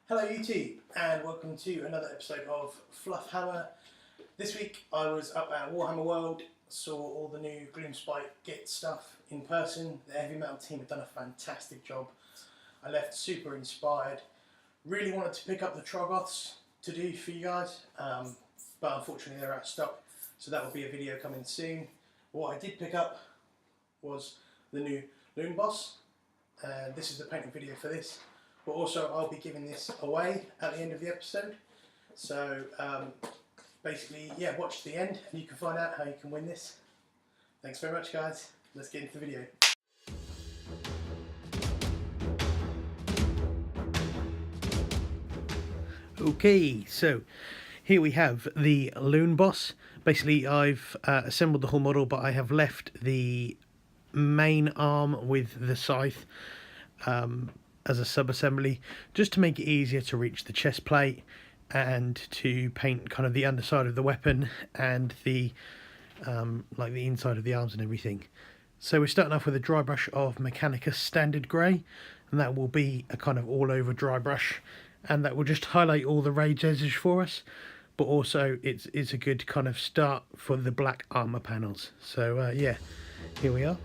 Hello YouTube and welcome to another episode of Fluffhammer. This week I was up at Warhammer World, saw all the new Gloomspite Gitz stuff in person. The heavy metal team have done a fantastic job. I left super inspired. Really wanted to pick up the Troggoths to do for you guys, but unfortunately they're out of stock, so that will be a video coming soon. What I did pick up was the new Loonboss, and this is the painting video for this. But also I'll be giving this away at the end of the episode. So basically, yeah, watch the end and you can find out how you can win this. Thanks very much guys. Let's get into the video. Okay, so here we have the Loonboss. Basically I've assembled the whole model, but I have left the main arm with the scythe as a sub-assembly, just to make it easier to reach the chest plate and to paint kind of the underside of the weapon and the like the inside of the arms and everything. So we're starting off with a dry brush of Mechanicus Standard Grey, and that will be a kind of all over dry brush, and that will just highlight all the raised edges for us, but also it's a good kind of start for the black armor panels. So yeah, here we are.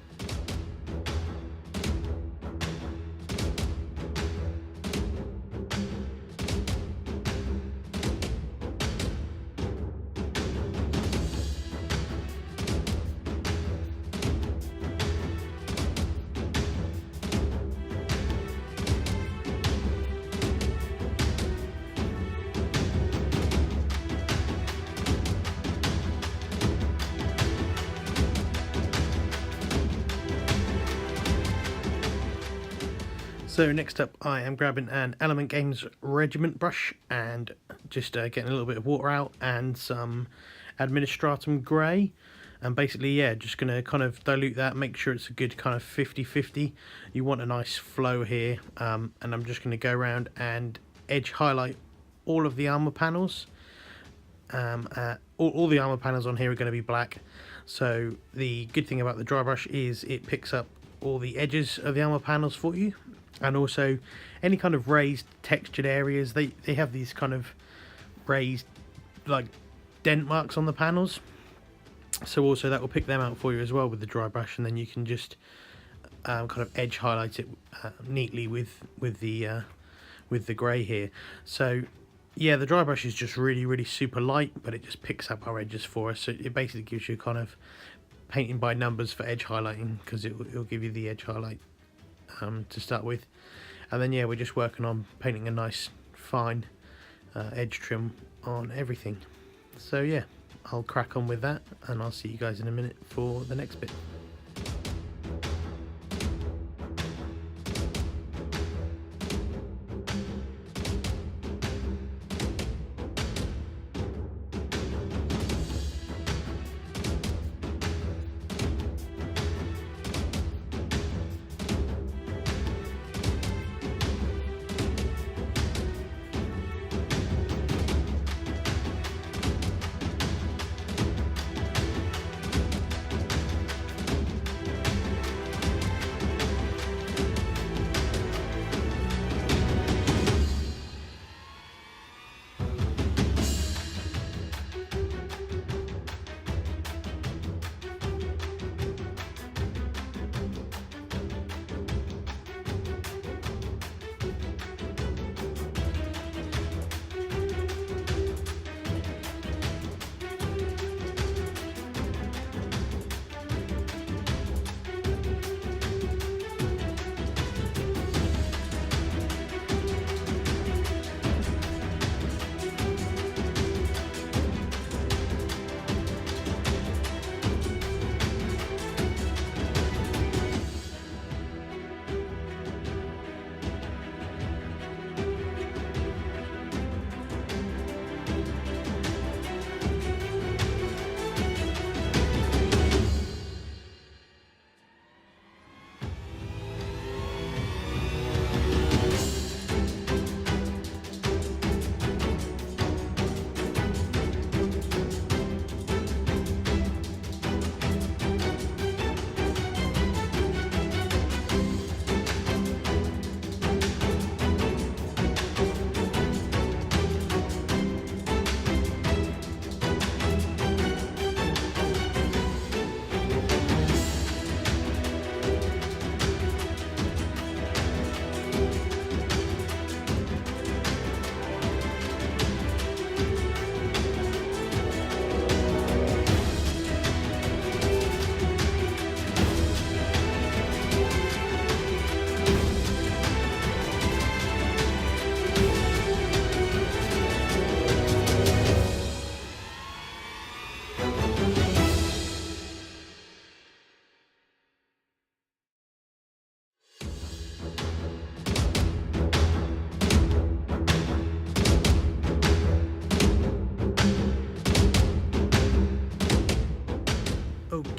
So next up I am grabbing an Element Games Regiment brush and just getting a little bit of water out and some Administratum Grey, and basically yeah, just going to kind of dilute that, make sure it's a good kind of 50-50. You want a nice flow here, and I'm just going to go around and edge highlight all of the armor panels. All the armor panels on here are going to be black, so the good thing about the dry brush is it picks up all the edges of the armor panels for you. And also any kind of raised textured areas, they have these kind of raised like dent marks on the panels, so also that will pick them out for you as well with the dry brush, and then you can just kind of edge highlight it neatly with the grey here. So yeah, the dry brush is just really super light, but it just picks up our edges for us, so it basically gives you kind of painting by numbers for edge highlighting, because it'll give you the edge highlight to start with, and then yeah, we're just working on painting a nice fine edge trim on everything. So yeah, I'll crack on with that and I'll see you guys in a minute for the next bit.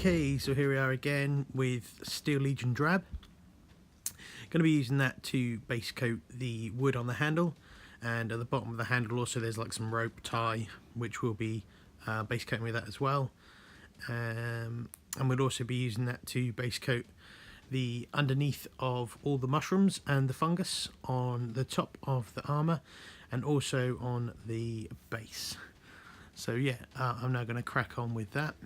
Okay, so here we are again with Steel Legion Drab. Going to be using that to base coat the wood on the handle, and at the bottom of the handle also there's like some rope tie which will be base coating with that as well. And we'll also be using that to base coat the underneath of all the mushrooms and the fungus on the top of the armour and also on the base. So yeah, I'm now going to crack on with that,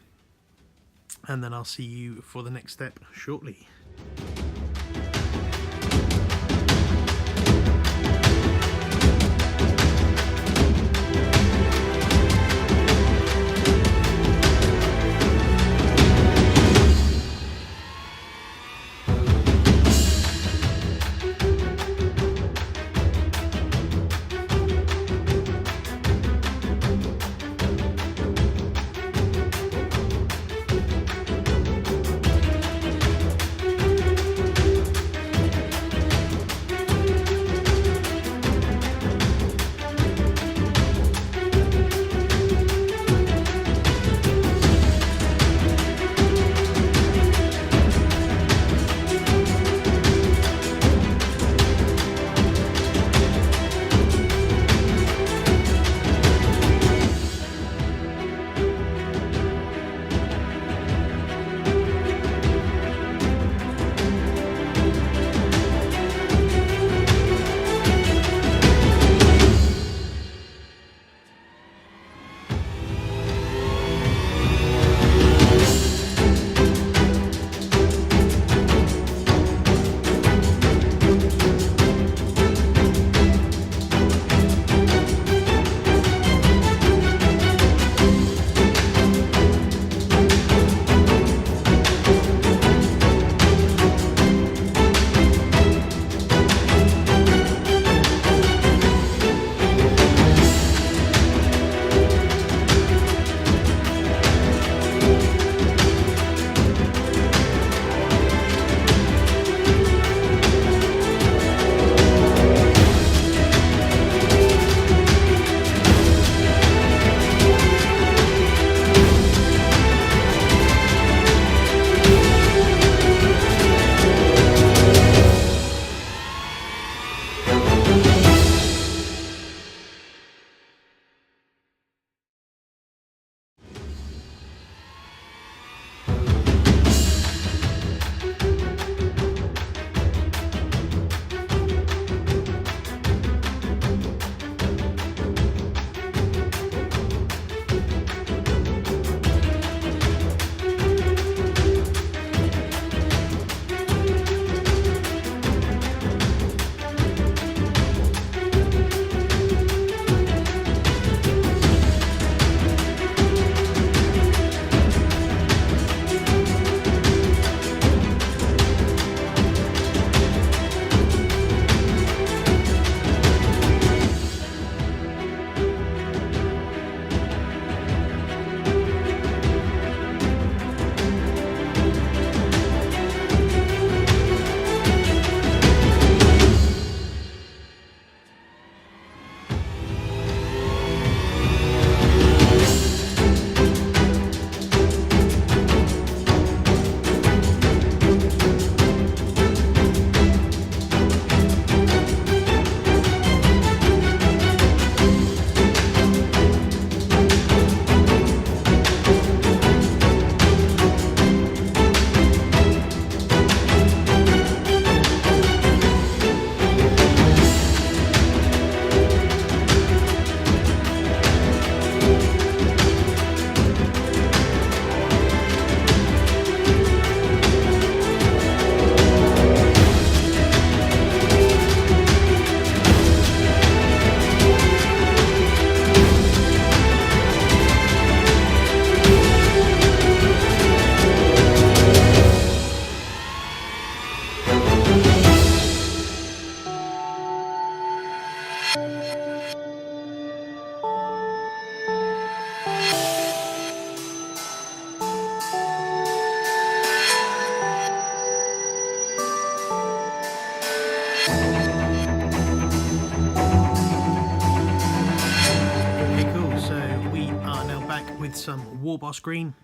and then I'll see you for the next step shortly. with some Warboss green.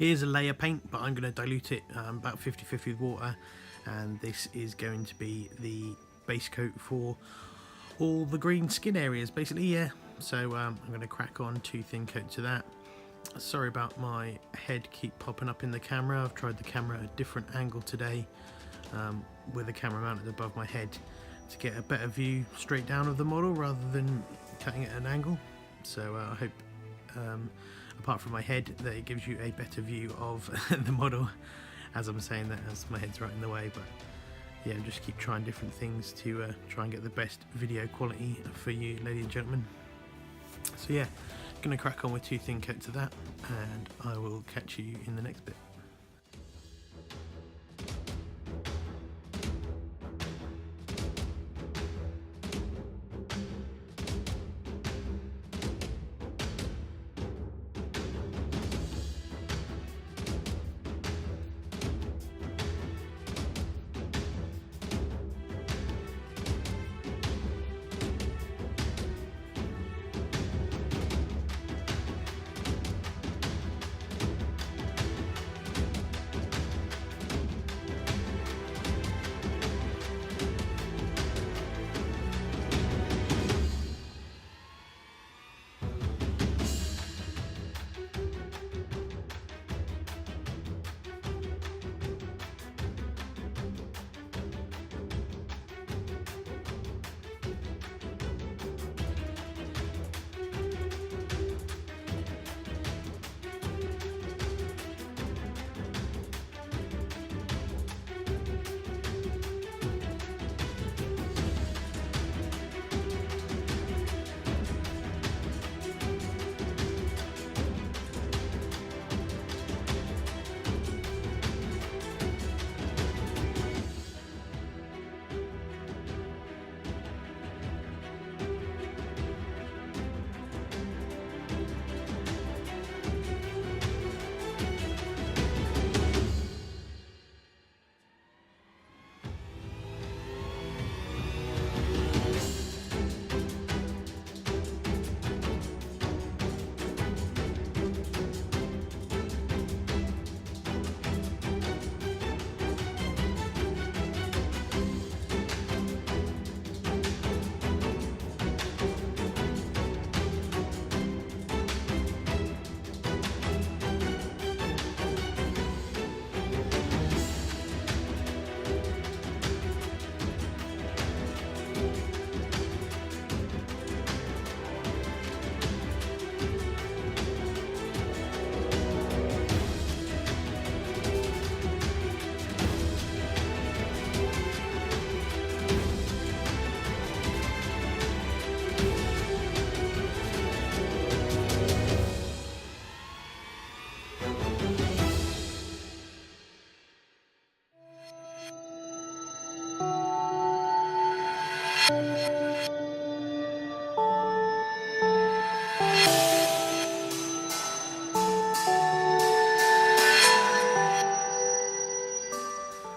It is a layer paint, but I'm going to dilute it about 50-50 with water, and this is going to be the base coat for all the green skin areas, basically. Yeah, so I'm going to crack on 2 thin coats of that. Sorry about my head keep popping up in the camera. I've tried the camera at a different angle today, with the camera mounted above my head to get a better view straight down of the model rather than cutting it at an angle. So I hope, apart from my head, that it gives you a better view of the model as I'm saying that, as my head's right in the way. But yeah, just keep trying different things to try and get the best video quality for you, ladies and gentlemen. So yeah, gonna crack on with 2 thin coats of that, and I will catch you in the next bit.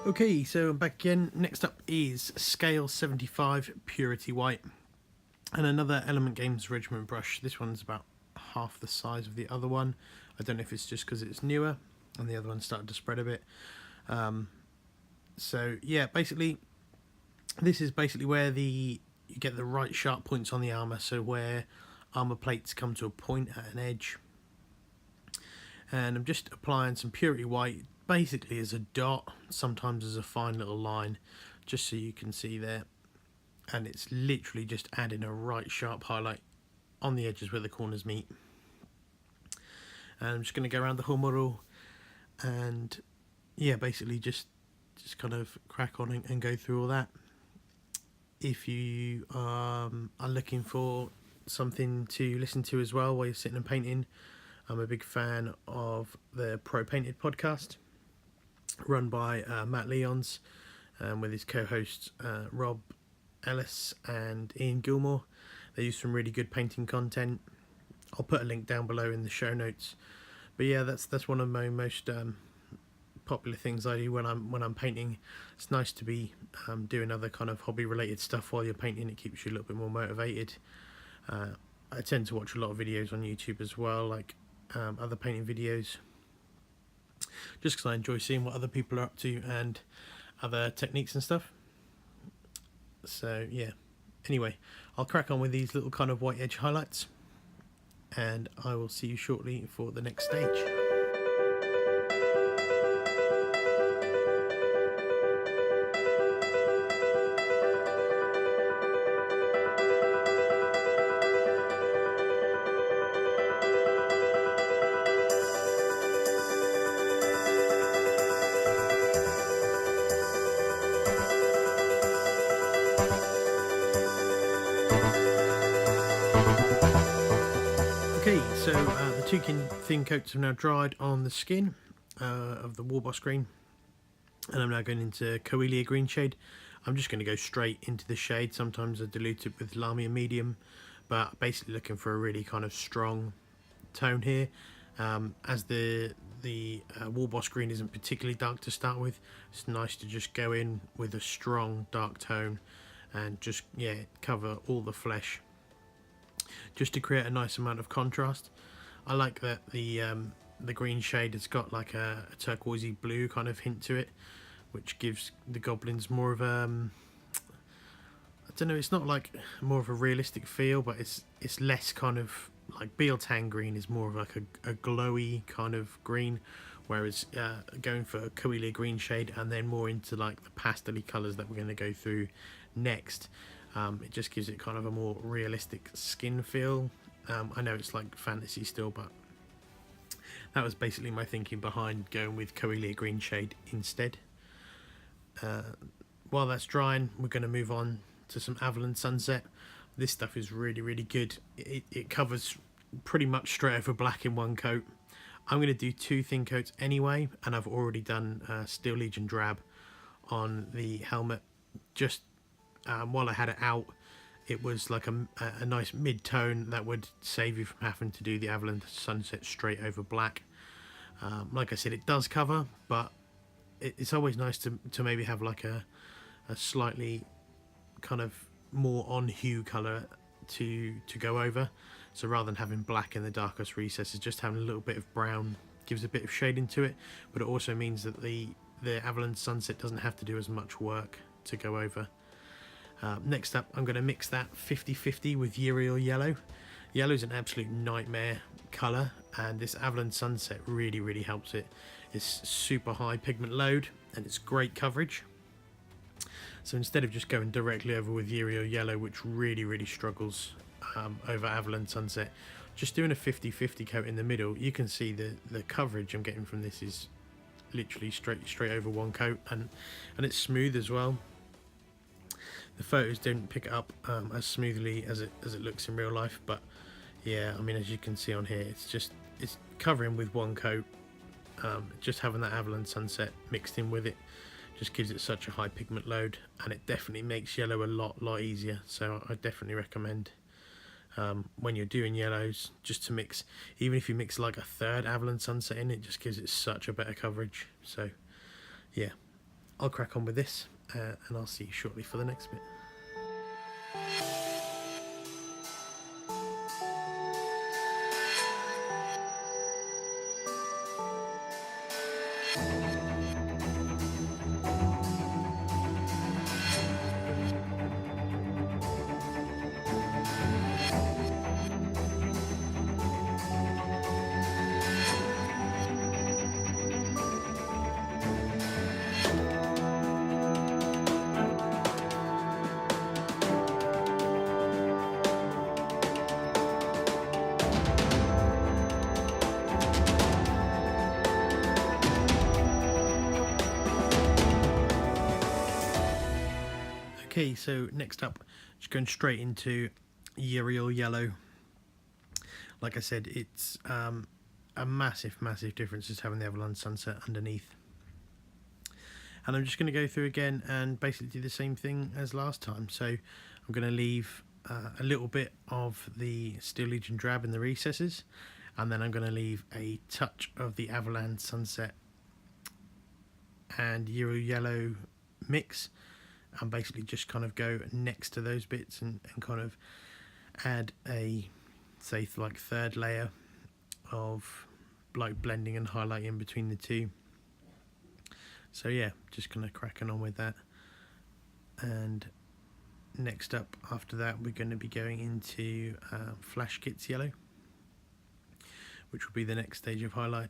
Okay, so I'm back again. Next up is Scale 75 Purity White, and another Element Games Regiment brush. This one's about half the size of the other one. I don't know if it's just because it's newer and the other one started to spread a bit. So yeah, basically this is basically where you get the right sharp points on the armour, so where armour plates come to a point at an edge. And I'm just applying some Purity White, basically as a dot, sometimes as a fine little line, just so you can see there. And it's literally just adding a right sharp highlight on the edges where the corners meet. And I'm just going to go around the whole model and yeah, basically just kind of crack on and go through all that. If you are looking for something to listen to as well while you're sitting and painting, I'm a big fan of the Pro Painted podcast, run by Matt Leons, with his co-hosts Rob Ellis and Ian Gilmore. They use some really good painting content. I'll put a link down below in the show notes. But yeah, that's one of my most popular things I do when I'm painting. It's nice to be doing other kind of hobby related stuff while you're painting. It keeps you a little bit more motivated. I tend to watch a lot of videos on YouTube as well, like other painting videos. just because I enjoy seeing what other people are up to and other techniques and stuff. So yeah, anyway, I'll crack on with these little kind of white edge highlights, and I will see you shortly for the next stage. Okay, so the two thin coats have now dried on the skin of the Loonboss green, and I'm now going into Coelia green shade. I'm just going to go straight into the shade. Sometimes I dilute it with Lamia medium, but basically looking for a really kind of strong tone here. As the Loonboss green isn't particularly dark to start with, it's nice to just go in with a strong dark tone and just cover all the flesh, just to create a nice amount of contrast. I like that the green shade has got like a turquoisey blue kind of hint to it, which gives the goblins more of a I don't know, it's not like more of a realistic feel, but it's less kind of like Beeltang green is more of like a glowy kind of green, whereas going for Coelia green shade and then more into like the pastel-y colours that we're going to go through next, it just gives it kind of a more realistic skin feel. I know it's like fantasy still, but that was basically my thinking behind going with Coelia green shade instead. While that's drying, we're going to move on to some Avalon Sunset. This stuff is really good. It covers pretty much straight over black in one coat. I'm going to do two thin coats anyway, and I've already done Steel Legion Drab on the helmet. Just while I had it out, it was like a nice mid-tone that would save you from having to do the Avalon Sunset straight over black. Like I said, it does cover, but it's always nice to maybe have like a slightly kind of more on hue colour to go over. So rather than having black in the darkest recesses, just having a little bit of brown gives a bit of shade into it, but it also means that the Avalon Sunset doesn't have to do as much work to go over. Next up, I'm going to mix that 50-50 with Uriel Yellow. Yellow is an absolute nightmare colour, and this Avalon Sunset really helps it. It's super high pigment load and it's great coverage. So instead of just going directly over with Uriel Yellow, which really struggles over Avalon Sunset, just doing a 50-50 coat in the middle, you can see the coverage I'm getting from this is literally straight over one coat, and it's smooth as well. The photos don't pick it up as smoothly as it looks in real life, but yeah, I mean, as you can see on here, it's covering with one coat. Just having that Avalon Sunset mixed in with it just gives it such a high pigment load, and it definitely makes yellow a lot easier. So I definitely recommend when you're doing yellows just to mix, even if you mix like a third Avalon Sunset in, it just gives it such a better coverage. So yeah, I'll crack on with this and I'll see you shortly for the next bit. Okay, so next up, just going straight into Uriel Yellow. Like I said, it's a massive difference just having the Avalon Sunset underneath. And I'm just going to go through again and basically do the same thing as last time. So I'm going to leave a little bit of the Steel Legion Drab in the recesses, and then I'm going to leave a touch of the Avalon Sunset and Uriel Yellow mix, and basically just kind of go next to those bits and kind of add a, say, like third layer of like blending and highlighting between the two. So yeah, just kind of cracking on with that. And next up after that, we're going to be going into Flash Gitz Yellow, which will be the next stage of highlight.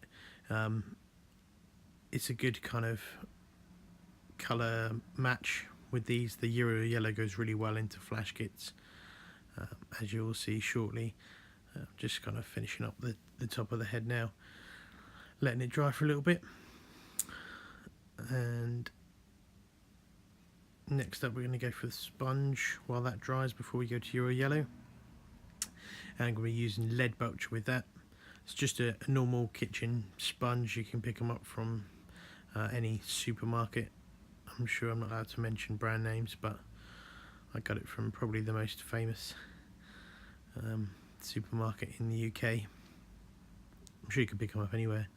It's a good kind of colour match with these. The Euro Yellow goes really well into Flash Gitz, as you will see shortly. Just kind of finishing up the top of the head now, letting it dry for a little bit. And next up we're going to go for the sponge while that dries before we go to Euro Yellow. And I'm going to be using lead bulch with that. It's just a normal kitchen sponge. You can pick them up from any supermarket. I'm sure I'm not allowed to mention brand names, but I got it from probably the most famous supermarket in the UK. I'm sure you can pick them up anywhere.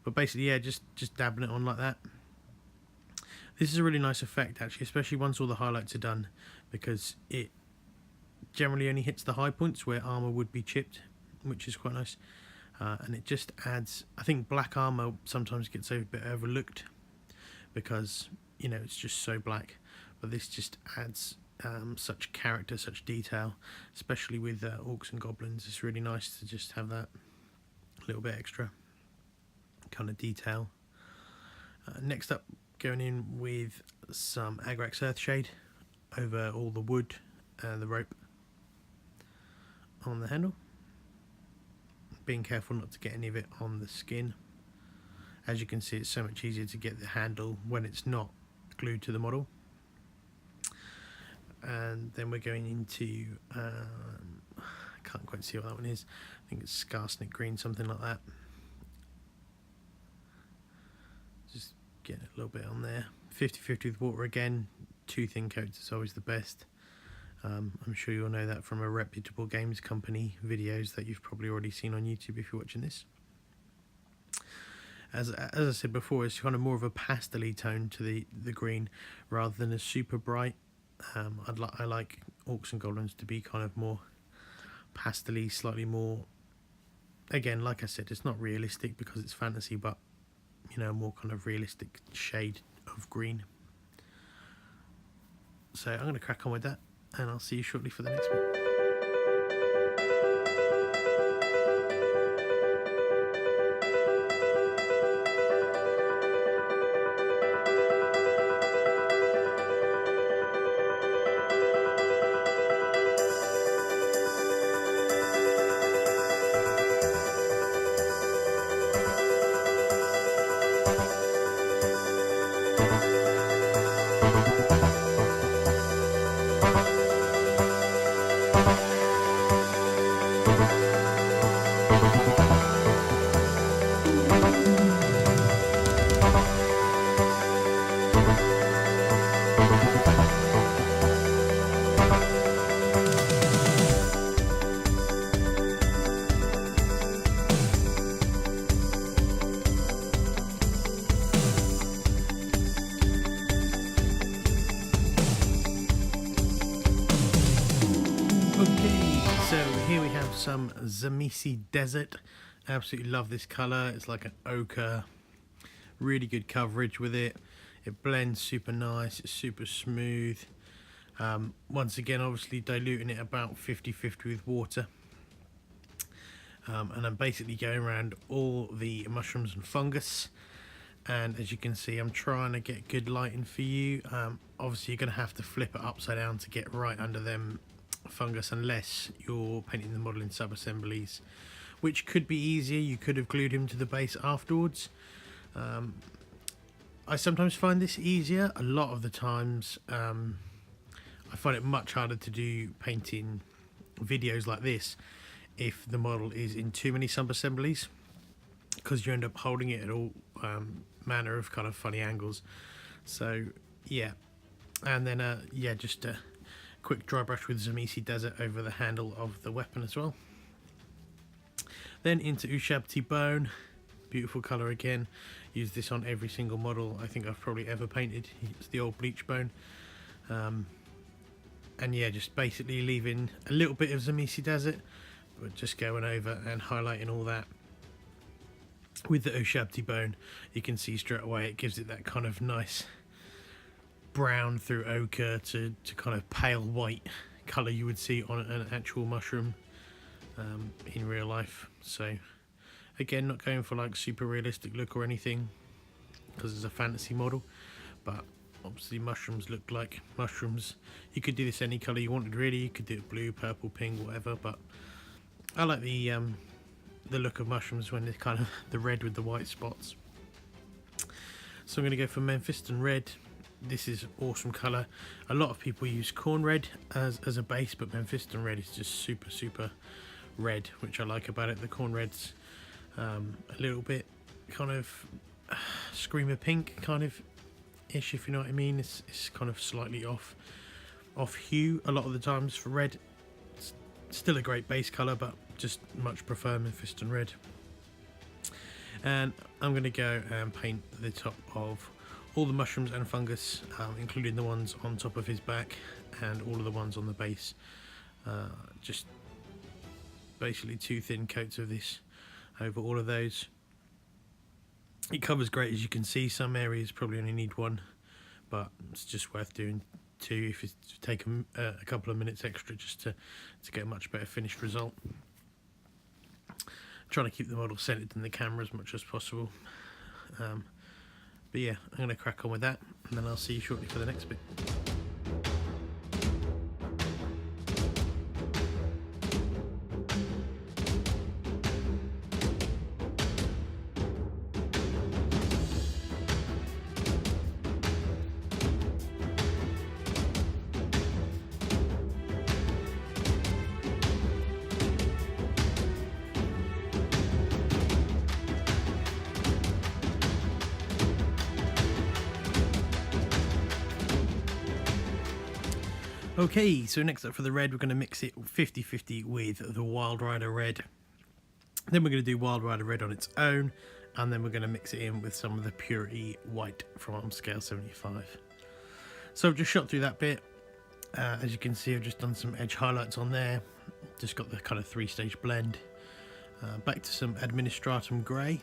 But basically, yeah, just dabbing it on like that. This is a really nice effect actually, especially once all the highlights are done, because it generally only hits the high points where armor would be chipped, which is quite nice. And it just adds, I think black armor sometimes gets a bit overlooked because, you know, it's just so black, but this just adds such character, such detail, especially with orcs and goblins. It's really nice to just have that little bit extra kind of detail. Next up, going in with some Agrax Earthshade over all the wood and the rope on the handle. Being careful not to get any of it on the skin. As you can see, it's so much easier to get the handle when it's not glued to the model. And then we're going into, I can't quite see what that one is. I think it's Scarsnick Green, something like that. Just getting a little bit on there. 50-50 with water again. 2 thin coats is always the best. I'm sure you'll know that from a reputable games company videos that you've probably already seen on YouTube if you're watching this. As I said before, it's kind of more of a pastel-y tone to the green rather than a super bright. I like orcs and goblins to be kind of more pastel-y, slightly more, again, like I said, it's not realistic because it's fantasy, but you know, more kind of realistic shade of green. So I'm going to crack on with that, and I'll see you shortly for the next one. Okay, so here we have some Zamisi Desert. Absolutely love this colour. It's like an ochre. Really good coverage with it. It blends super nice. It's super smooth. Once again, obviously diluting it about 50-50 with water. And I'm basically going around all the mushrooms and fungus. And as you can see, I'm trying to get good lighting for you. Obviously, you're going to have to flip it upside down to get right under them fungus unless you're painting the model in sub-assemblies, which could be easier. You could have glued him to the base afterwards. I sometimes find this easier. A lot of the times I find it much harder to do painting videos like this if the model is in too many sub-assemblies, because you end up holding it at all manner of kind of funny angles. So yeah, and then yeah, just a quick dry brush with Zamisi Desert over the handle of the weapon as well. Then into Ushabti Bone, beautiful colour again. Use this on every single model I think I've probably ever painted. It's the old bleach bone. And yeah, just basically leaving a little bit of Zamisi Desert, but just going over and highlighting all that. with the Ushabti bone, you can see straight away it gives it that kind of nice brown through ochre to kind of pale white colour you would see on an actual mushroom in real life. So again, not going for like super realistic look or anything because it's a fantasy model, but obviously mushrooms look like mushrooms. You could do this any colour you wanted really, you could do it blue, purple, pink, whatever, but I like the look of mushrooms when they're kind of the red with the white spots. So I'm going to go for Memphiston red. This is an awesome colour. A lot of people use corn red as a base, but Memphiston red is just super red, which I like about it. The corn red's a little bit kind of screamer pink kind of ish, if you know what I mean. It's kind of slightly off hue a lot of the times for red. It's still a great base colour, but just much prefer Memphiston red. And I'm going to go and paint the top of all the mushrooms and fungus, including the ones on top of his back and all of the ones on the base. Just basically 2 thin coats of this over all of those. It covers great, as you can see. Some areas probably only need 1, but it's just worth doing 2 if it's take a couple of minutes extra just to get a much better finished result. Trying to keep the model centered in the camera as much as possible. But yeah, I'm going to crack on with that, and then I'll see you shortly for the next bit. Okay, so next up for the red, we're going to mix it 50-50 with the Wild Rider red. Then we're going to do Wild Rider red on its own, and then we're going to mix it in with some of the Purity white from scale 75. So I've just shot through that bit. As you can see, I've just done some edge highlights on there. Just got the kind of 3-stage blend. Back to some Administratum grey.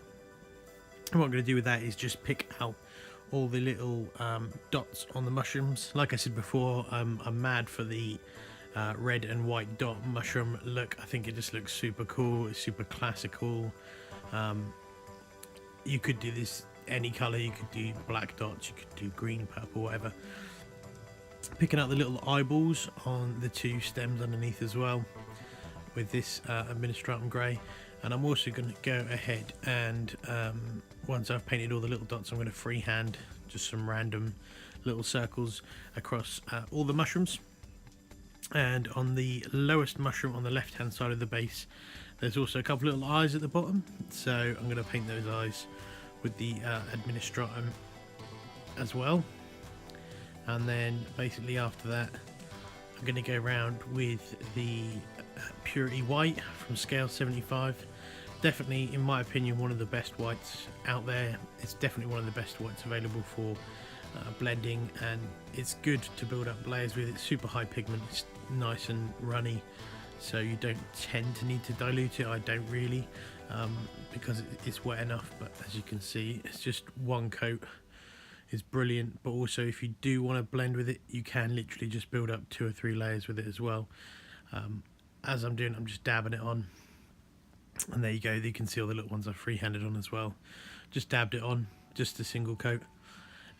And what I'm going to do with that is just pick out all the little dots on the mushrooms. Like I said before, I'm mad for the red and white dot mushroom look. I think it just looks super cool. It's super classical. You could do this any colour. You could do black dots, you could do green, purple, whatever. Picking out the little eyeballs on the 2 stems underneath as well with this Administratum grey. And I'm also going to go ahead and once I've painted all the little dots, I'm going to freehand just some random little circles across all the mushrooms. And on the lowest mushroom on the left hand side of the base, there's also a couple little eyes at the bottom, so I'm going to paint those eyes with the Administratum as well. And then basically after that, I'm going to go around with the Purity white from scale 75. Definitely, in my opinion, one of the best whites out there. It's definitely one of the best whites available for blending, and it's good to build up layers with. It's super high pigment, it's nice and runny, so you don't tend to need to dilute it. I don't really, because it's wet enough, but as you can see, it's just 1 coat is brilliant. But also, if you do want to blend with it, you can literally just build up 2 or 3 layers with it as well. As I'm doing, I'm just dabbing it on, and there you go. You can see all the little ones I've freehanded on as well. Just dabbed it on, just a single coat.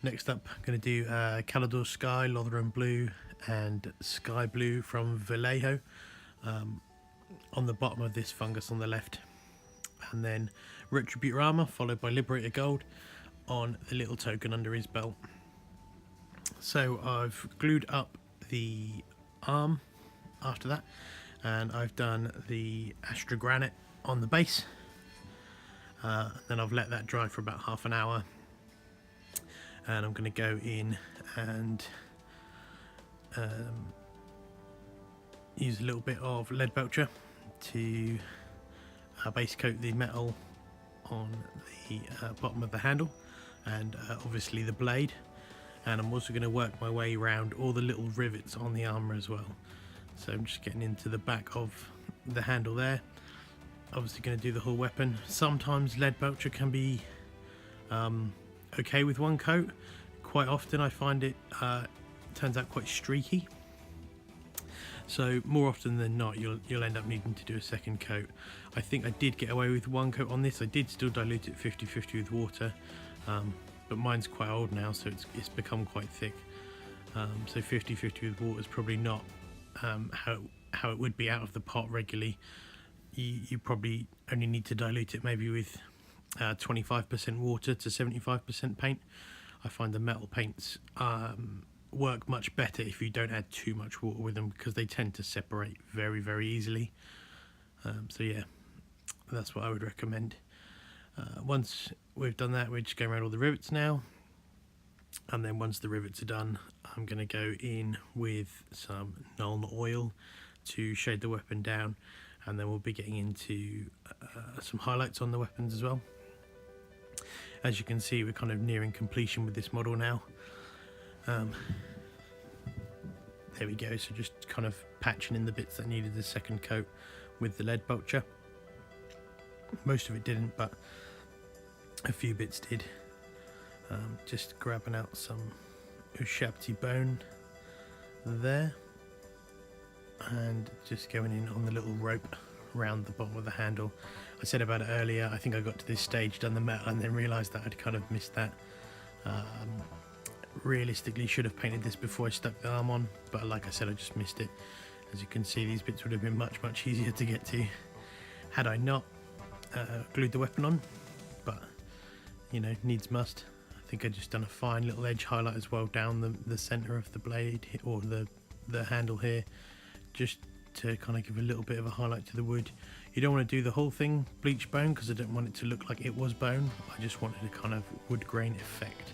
Next up, I'm going to do Calidor Sky, Lothran Blue, and Sky Blue from Vallejo on the bottom of this fungus on the left, and then Retribute Armor followed by Liberator Gold on the little token under his belt. So I've glued up the arm after that, and I've done the Astra Granite on the base. Then I've let that dry for about half an hour, and I'm going to go in and use a little bit of lead belcher to base coat the metal on the bottom of the handle and obviously the blade. And I'm also going to work my way around all the little rivets on the armour as well. So I'm just getting into the back of the handle there, obviously going to do the whole weapon. Sometimes lead belcher can be okay with one coat. Quite often I find it turns out quite streaky. So more often than not, you'll end up needing to do a second coat. I think I did get away with one coat on this. I did still dilute it 50-50 with water, but mine's quite old now, so it's become quite thick. So 50-50 with water is probably not how it would be out of the pot regularly. You probably only need to dilute it maybe with 25% water to 75% paint. I find the metal paints work much better if you don't add too much water with them, because they tend to separate very, very easily. So yeah, that's what I would recommend. Once we've done that, we're just going around all the rivets now, and then once the rivets are done, I'm going to go in with some Nuln oil to shade the weapon down, and then we'll be getting into some highlights on the weapons as well. As you can see, we're kind of nearing completion with this model now. There we go, so just kind of patching in the bits that needed the second coat with the lead belcher. Most of it didn't, but a few bits did. Just grabbing out some Ushabti bone there, and just going in on the little rope around the bottom of the handle. I said about it earlier, I think I got to this stage, done the metal, and then realised that I'd kind of missed that. Realistically should have painted this before I stuck the arm on, but like I said, I just missed it. As you can see, these bits would have been much easier to get to had I not glued the weapon on, but you know, needs must. I think I just done a fine little edge highlight as well down the center of the blade, or the handle here, just to kind of give a little bit of a highlight to the wood. You don't want to do the whole thing bleach bone, because I don't want it to look like it was bone. I just wanted a kind of wood grain effect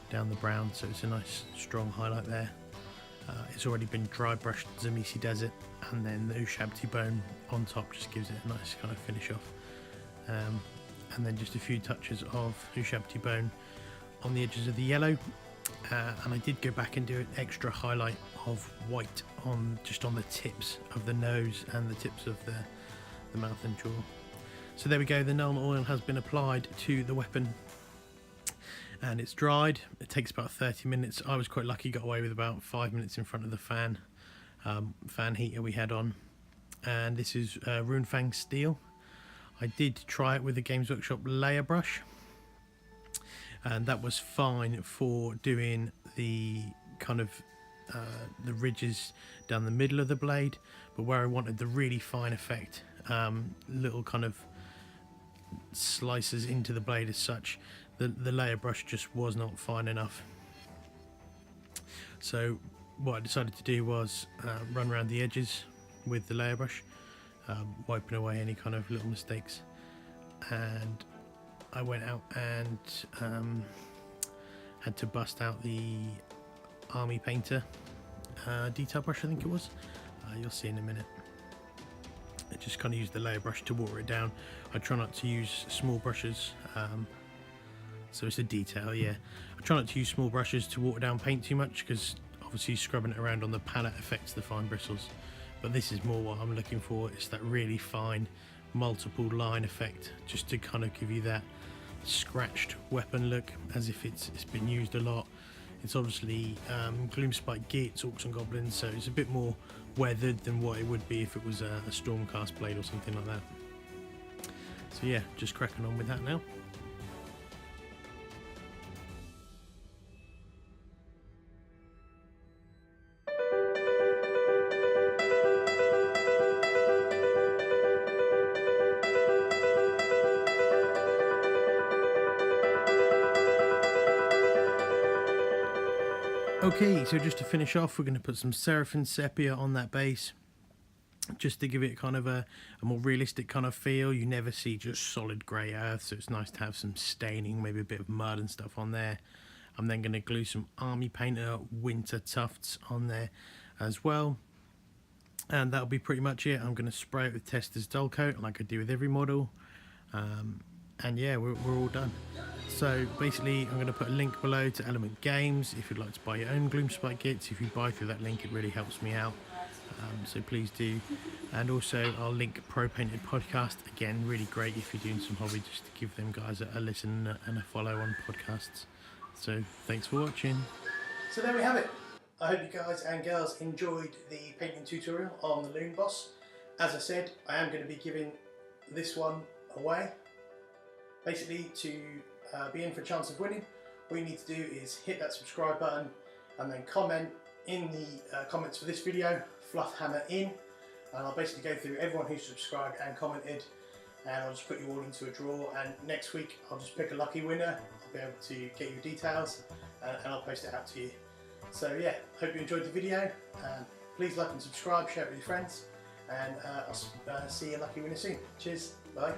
down the brown, so it's a nice strong highlight there. It's already been dry brushed Zamisi Desert, and then the Ushabti bone on top just gives it a nice kind of finish off. And then just a few touches of Ushabti bone on the edges of the yellow, and I did go back and do an extra highlight of white just on the tips of the nose and the tips of the mouth and jaw. So there we go, the Nuln oil has been applied to the weapon and it's dried. It takes about 30 minutes. I was quite lucky, got away with about 5 minutes in front of the fan heater we had on. And this is Runefang steel. I did try it with the Games Workshop layer brush, and that was fine for doing the kind of the ridges down the middle of the blade, but where I wanted the really fine effect, little kind of slices into the blade as such, the layer brush just was not fine enough. So what I decided to do was run around the edges with the layer brush, wiping away any kind of little mistakes, and I went out and had to bust out the Army Painter detail brush, I think it was. You'll see in a minute. I just kind of used the layer brush to water it down. I try not to use small brushes, so it's a detail, yeah. I try not to use small brushes to water down paint too much, because obviously scrubbing it around on the palette affects the fine bristles, but this is more what I'm looking for. It's that really fine multiple line effect, just to kind of give you that scratched weapon look, as if it's been used a lot. It's obviously Gloomspite Gitz Orcs and Goblins, so it's a bit more weathered than what it would be if it was a Stormcast blade or something like that. So yeah, just cracking on with that now. Okay, so just to finish off, we're going to put some Seraphim Sepia on that base, just to give it kind of a more realistic kind of feel. You never see just solid grey earth, so it's nice to have some staining, maybe a bit of mud and stuff on there. I'm then going to glue some Army Painter Winter Tufts on there as well, and that'll be pretty much it. I'm going to spray it with Tester's Dull Coat like I do with every model, and yeah, we're all done. So basically, I'm going to put a link below to Element Games if you'd like to buy your own Gloomspite Gitz. If you buy through that link, it really helps me out. so please do. And also I'll link Pro Painted Podcast, again really great if you're doing some hobby, just to give them guys a listen and a follow on podcasts. So thanks for watching. So there we have it. I hope you guys and girls enjoyed the painting tutorial on the Loonboss. As I said, I am going to be giving this one away. Basically, to be in for a chance of winning, all you need to do is hit that subscribe button and then comment in the comments for this video, Fluffhammer in, and I'll basically go through everyone who's subscribed and commented, and I'll just put you all into a draw, and next week I'll just pick a lucky winner. I'll be able to get your details and I'll post it out to you. So yeah, hope you enjoyed the video, and please like and subscribe, share it with your friends, and I'll see you lucky winner soon. Cheers, bye.